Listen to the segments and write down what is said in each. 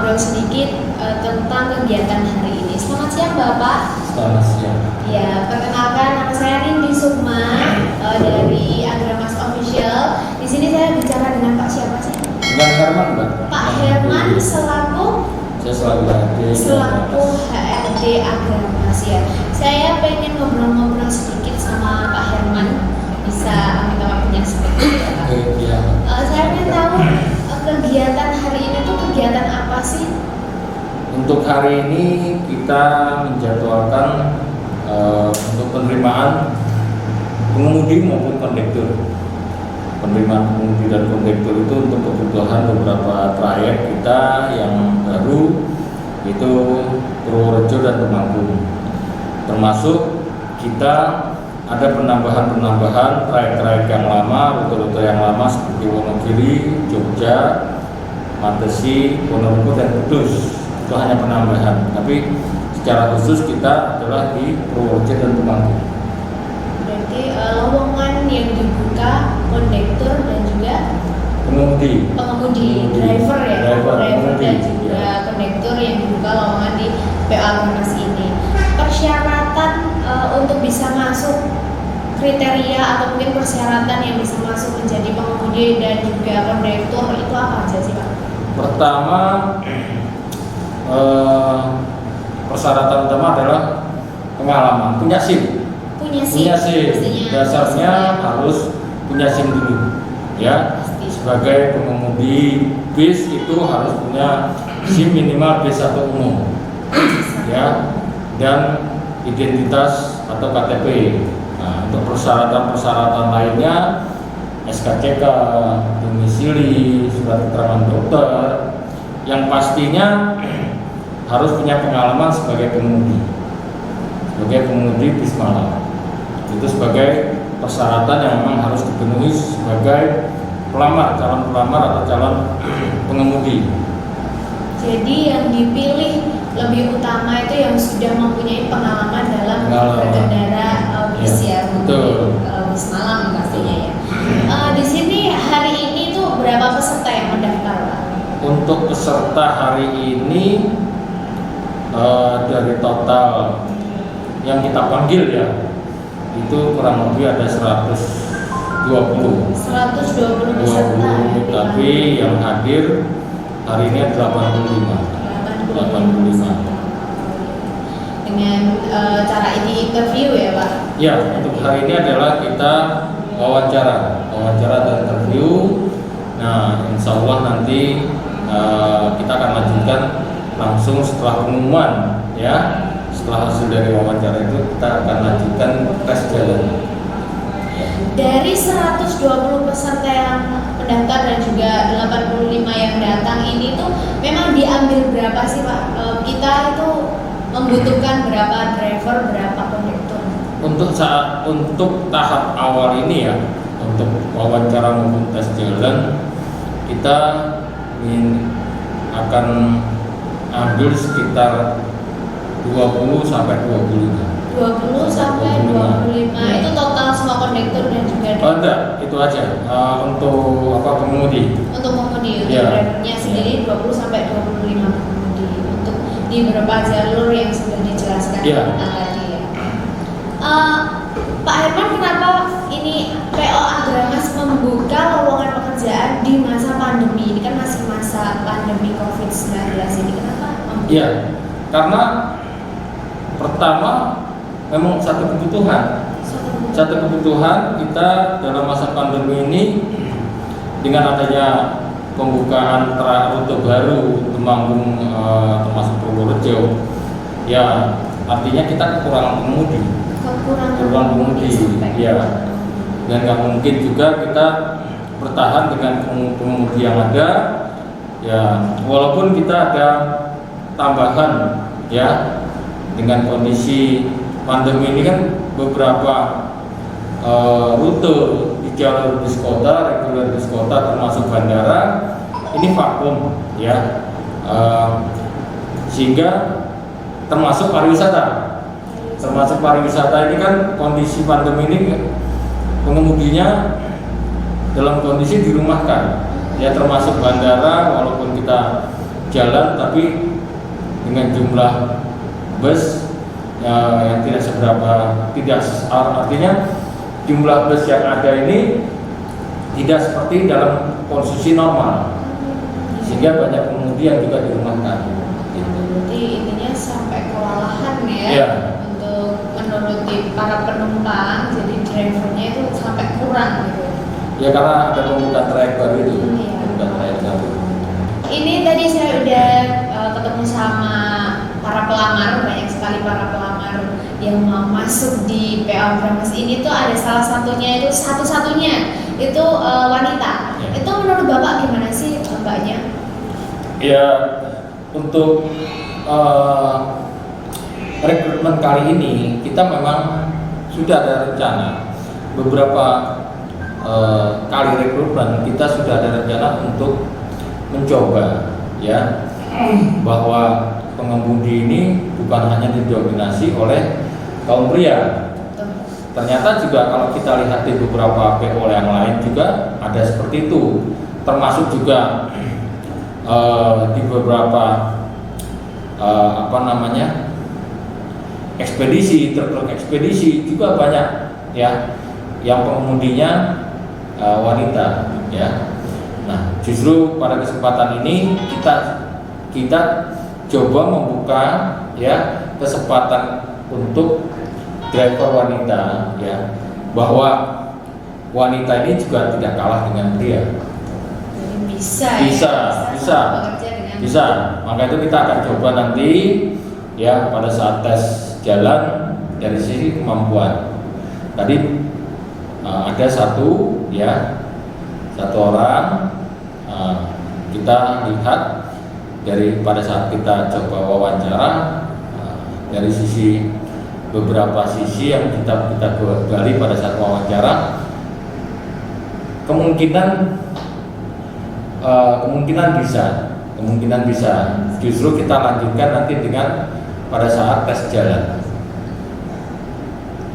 ngobrol sedikit tentang kegiatan hari ini. Selamat siang Bapak. Selamat siang. Ya, perkenalkan nama saya Nindi Sukma dari Agramas Official. Di sini saya bicara dengan Pak siapa sih? Dengan Herman, Mbak. Pak Herman selaku HRD Agramas ya. Saya pengen ngobrol-ngobrol sedikit sama Pak Herman. Bisa minta waktunya sebentar ya Pak? Iya. Saya ingin tahu kegiatan hari ini tuh kegiatan apa sih? Untuk hari ini kita menjadwalkan untuk penerimaan pengemudi maupun kondektur. Penerimaan pengemudi dan kondektur itu untuk kebutuhan beberapa trayek kita yang baru, itu Purworejo dan Temanggung. Termasuk kita ada penambahan trayek-trayek yang lama, rute-rute yang lama seperti Wonogiri, Jogja, Mantesi, Ponorogo dan Kudus. Itu hanya penambahan, tapi secara khusus kita adalah di Purworejo dan Temanggung. Berarti lowongan yang dibuka kondektur dan juga pengemudi, driver ya, driver dan juga ya. kondektur yang dibuka lowongan di PO Agramas ini. Persyaratan untuk bisa masuk, kriteria atau mungkin persyaratan yang bisa masuk menjadi pengemudi dan juga kondektur itu apa aja sih Pak? Pertama, persyaratan utama adalah pengalaman, punya SIM. Dasarnya harus punya SIM dulu, ya. Sebagai pengemudi bis itu harus punya SIM minimal B1 umum, ya, dan identitas atau KTP. Nah, untuk persyaratan lainnya SKCK, domisili, surat keterangan dokter, yang pastinya harus punya pengalaman sebagai pengemudi bis malam. Itu sebagai persyaratan yang memang harus dipenuhi sebagai calon pelamar atau calon pengemudi. Jadi yang dipilih lebih utama itu yang sudah mempunyai pengalaman dalam berkendara bis ya, bis malam pastinya ya. Di sini hari ini tuh berapa peserta yang mendaftar Pak? Untuk peserta hari ini dari total yang kita panggil ya, itu kurang lebih ada 120 peserta. Tapi yang hadir hari ini ada 85. Dengan cara ini interview ya Pak? Ya, untuk hari ini adalah kita wawancara dan interview. Nah, insya Allah nanti kita akan lanjutkan langsung setelah pengumuman, ya. Setelah hasil dari wawancara itu kita akan lanjutkan tes jalan. Dari 120 peserta yang mendaftar dan juga 85 yang datang ini tuh memang diambil berapa sih Pak? Kita itu membutuhkan berapa driver, berapa kondektur? Untuk tahap awal ini ya, untuk wawancara maupun tes jalan, kita akan ambil sekitar 20 sampai 25. 20 sampai 25. Ya. Itu total semua kondektur dan juga enggak, itu aja. Untuk pengemudi. Untuk pengemudi, untuk ya. drivernya sendiri 20 sampai 25 pengemudi. Untuk di beberapa jalur yang sudah dijelaskan tadi ya. Pak Herman, kenapa ini PO Agramas membuka lowongan pekerjaan di masa pandemi? Ini kan masih masa pandemi COVID-19 ini. Kenapa? Iya, karena pertama memang satu kebutuhan kita dalam masa pandemi ini, dengan adanya pembukaan rute baru Temanggung termasuk Purworejo, ya artinya kita kekurangan pengemudi, ya, dan nggak mungkin juga kita bertahan dengan pengemudi yang ada, ya, walaupun kita ada tambahan, ya. Dengan kondisi pandemi ini kan beberapa rute di jalur bis kota, reguler bis kota termasuk bandara ini vakum, ya, sehingga termasuk pariwisata ini kan kondisi pandemi ini pengemudinya dalam kondisi dirumahkan, ya, termasuk bandara. Walaupun kita jalan tapi dengan jumlah bus yang tidak seberapa, artinya jumlah bus yang ada ini tidak seperti dalam posisi normal, sehingga banyak pengemudi yang juga dirumahkan. Gitu. Jadi intinya sampai kewalahan ya, ya untuk menuruti para penumpang, jadi drivernya itu sampai kurang gitu. Ya karena ada pembukaan trayek baru itu, Iya. pembukaan trayek baru. Ini tadi saya udah ketemu sama para pelamar, banyak sekali para pelamar yang mau masuk di PO Agramas ini tuh ada salah satunya itu satu-satunya itu wanita. Ya. Itu menurut Bapak gimana sih Mbaknya? Ya untuk rekrutmen kali ini kita memang sudah ada rencana beberapa kali rekrutmen kita sudah ada rencana untuk mencoba ya bahwa pengemudi ini bukan hanya didominasi oleh kaum pria. Ternyata juga kalau kita lihat di beberapa PO yang lain juga ada seperti itu, termasuk juga di beberapa ekspedisi, truk ekspedisi juga banyak ya yang pengemudinya wanita ya. Nah, justru pada kesempatan ini kita coba membuka ya kesempatan untuk driver wanita ya, bahwa wanita ini juga tidak kalah dengan pria. Jadi bisa. Maka itu kita akan coba nanti ya pada saat tes jalan dari sisi kemampuan. Tadi ada satu orang kita lihat dari pada saat kita coba wawancara dari sisi beberapa sisi yang kita gali pada saat wawancara, kemungkinan bisa justru kita lanjutkan nanti dengan pada saat tes jalan,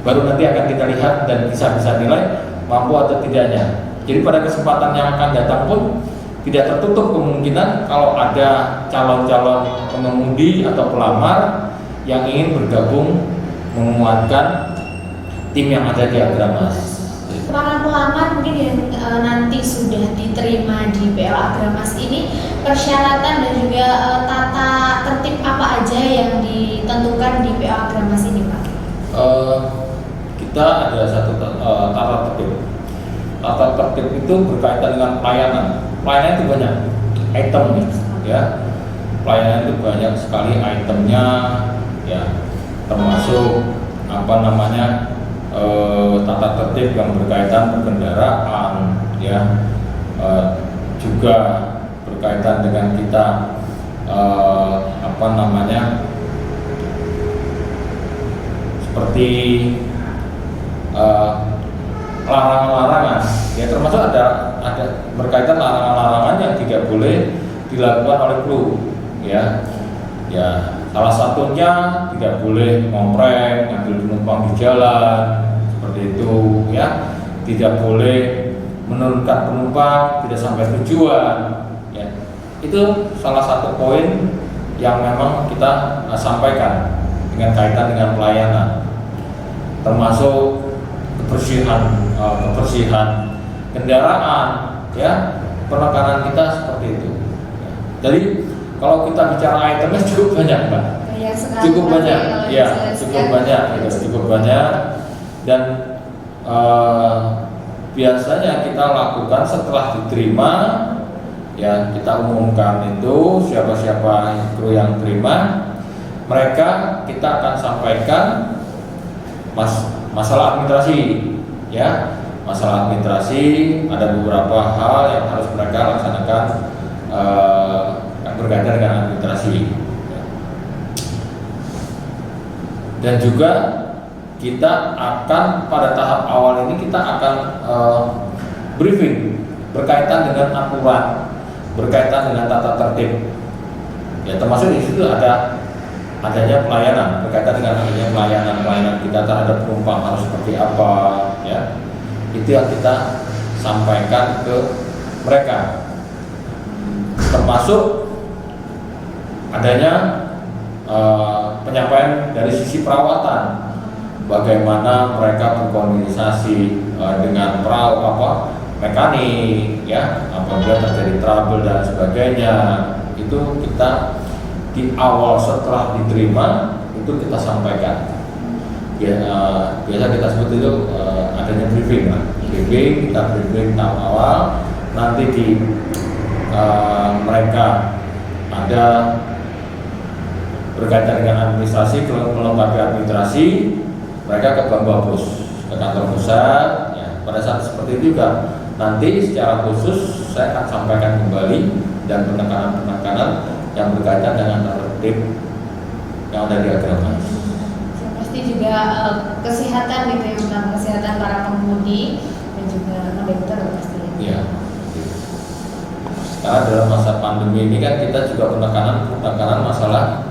baru nanti akan kita lihat dan bisa nilai mampu atau tidaknya. Jadi pada kesempatan yang akan datang pun tidak tertutup kemungkinan kalau ada calon-calon pengemudi atau pelamar yang ingin bergabung menguatkan tim yang ada di Agramas. Para pelamar mungkin yang nanti sudah diterima di PO Agramas ini, persyaratan dan juga tata tertib apa aja yang ditentukan di PO Agramas ini, Pak? Kita ada satu tata tertib. Tata tertib itu berkaitan dengan pelayanan. Pelayanan itu banyak item ya. Pelayanan itu banyak sekali itemnya ya, termasuk tata tertib yang berkaitan berkendaraan ya, juga berkaitan dengan kita seperti larangan-larangan ya, termasuk ada berkaitan larangan-larangan yang tidak boleh dilakukan oleh kru ya. Salah satunya tidak boleh ngompreng, ngambil penumpang di jalan seperti itu ya, tidak boleh menurunkan penumpang tidak sampai tujuan ya. Itu salah satu poin yang memang kita sampaikan dengan kaitan dengan pelayanan, termasuk kebersihan kendaraan ya, penekanan kita seperti itu. Jadi kalau kita bicara itemnya cukup banyak, Mbak. Cukup banyak dan biasanya kita lakukan setelah diterima ya, kita umumkan itu siapa kru yang terima, mereka kita akan sampaikan masalah administrasi ya. Masalah administrasi ada beberapa hal yang harus mereka laksanakan yang berkaitan dengan administrasi dan juga kita akan pada tahap awal ini kita akan briefing berkaitan dengan aturan, berkaitan dengan tata tertib ya, termasuk di situ adanya pelayanan, berkaitan dengan adanya pelayanan kita terhadap penumpang harus seperti apa ya, itu yang kita sampaikan ke mereka, termasuk adanya penyampaian dari sisi perawatan, bagaimana mereka berkomunikasi dengan mekanik, ya, apabila terjadi trouble dan sebagainya. Itu kita di awal setelah diterima itu kita sampaikan. Biasa kita sebut itu adanya briefing lah. Kita briefing tahap awal. Nanti di mereka ada berkaitan dengan administrasi, melengkapi administrasi, mereka ke Bank Bapus, ke kantor pusat. Ya, pada saat seperti itu juga nanti secara khusus saya akan sampaikan kembali dan penekanan-penekanan yang berkaitan dengan tertib yang ada di Agramas. Pasti juga kesehatan gitu ya, tentang kesehatan para pengemudi dan juga kondektur pastinya. Iya. Karena dalam masa pandemi ini kan kita juga penekanan masalah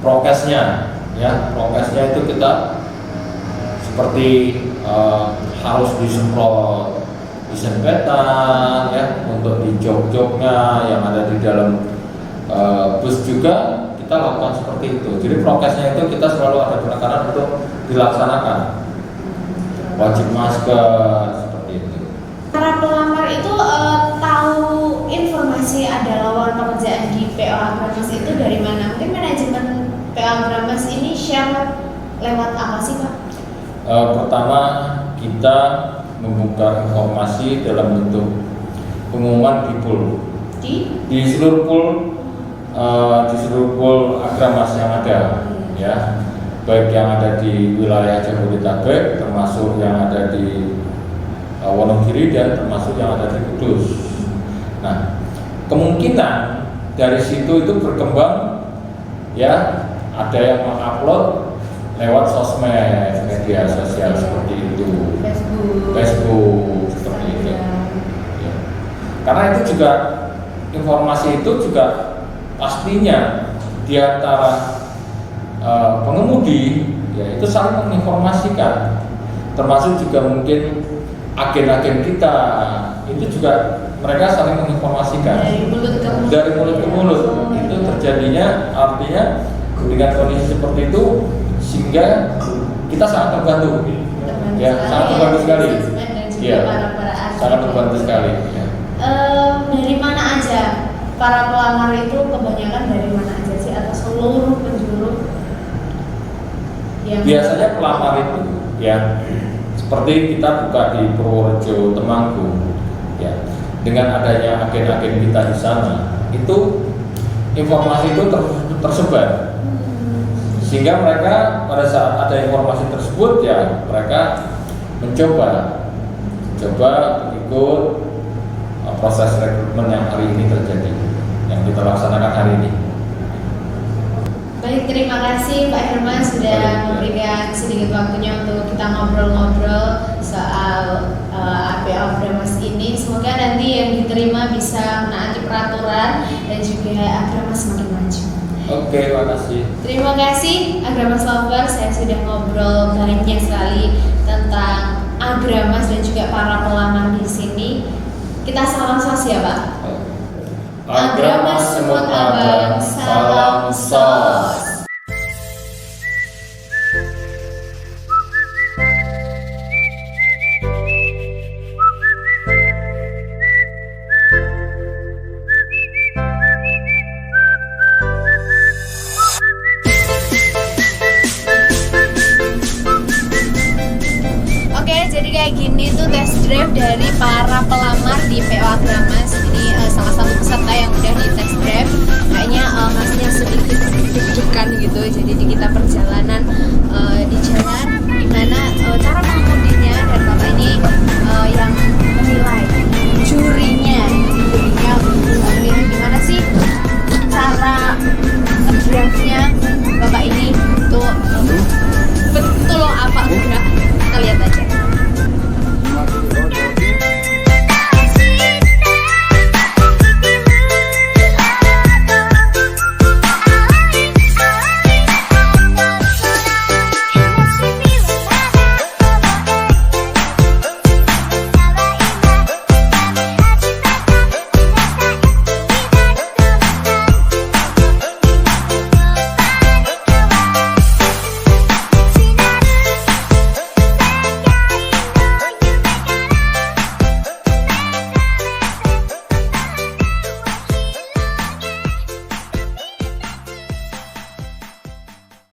prokesnya, ya, prokesnya itu kita seperti harus disemprot disinfektan, ya, untuk di jok-joknya yang ada di dalam bus juga kita lakukan seperti itu. Jadi prokesnya itu kita selalu ada penekanan untuk dilaksanakan, wajib masker seperti itu. Para pelamar itu tahu informasi ada lowongan pekerjaan di PO Agramas itu dari mana? Mungkin manajemen PO Agramas ini share lewat apa sih Pak? Pertama kita membuka informasi dalam bentuk pengumuman di pool di seluruh pool Agramas yang ada, ya, baik yang ada di wilayah Jabodetabek termasuk yang ada di Wonogiri dan termasuk yang ada di Kudus. Nah, kemungkinan dari situ itu berkembang, ya, ada yang mengupload lewat sosmed, media sosial seperti itu, Facebook seperti itu. Ya. Karena itu juga informasi itu juga pastinya di antara pengemudi, ya, itu saling menginformasikan, termasuk juga mungkin agen-agen kita itu juga mereka saling menginformasikan dari mulut ke mulut. Itu terjadinya, artinya dengan kondisi seperti itu sehingga kita sangat terbantu, ya, sangat terbantu sekali, ya, sangat terbantu sekali. Ya. Dari mana aja para pelamar itu kebanyakan dari mana aja sih, atau seluruh penjuru? Biasanya pelamar itu, ya, seperti kita buka di Purworejo, Temanggung, ya, dengan adanya agen-agen kita di sana, itu informasi itu tersebar, sehingga mereka pada saat ada informasi tersebut, ya, mereka mencoba ikut proses rekrutmen yang hari ini terjadi, yang kita laksanakan hari ini. Baik, terima kasih Pak Herman sudah memberikan sedikit waktunya untuk kita ngobrol-ngobrol soal PO Agramas ini. Semoga nanti yang diterima bisa menaati peraturan dan juga Agramas semakin maju. Oke, makasih. Terima kasih Agramas Lover, saya sudah ngobrol banyak sekali tentang Agramas dan juga para pelamar di sini. Kita salam sos ya Pak. Agramas Semut Abang, salam sos. Jadi kayak gini tuh test drive dari para pelamar di PO Agramas. Ini salah satu peserta yang udah di test drive. Kayaknya masnya sedikit deg-degan gitu. Jadi di kita perjalanan di jalan, dimana cara mengemudi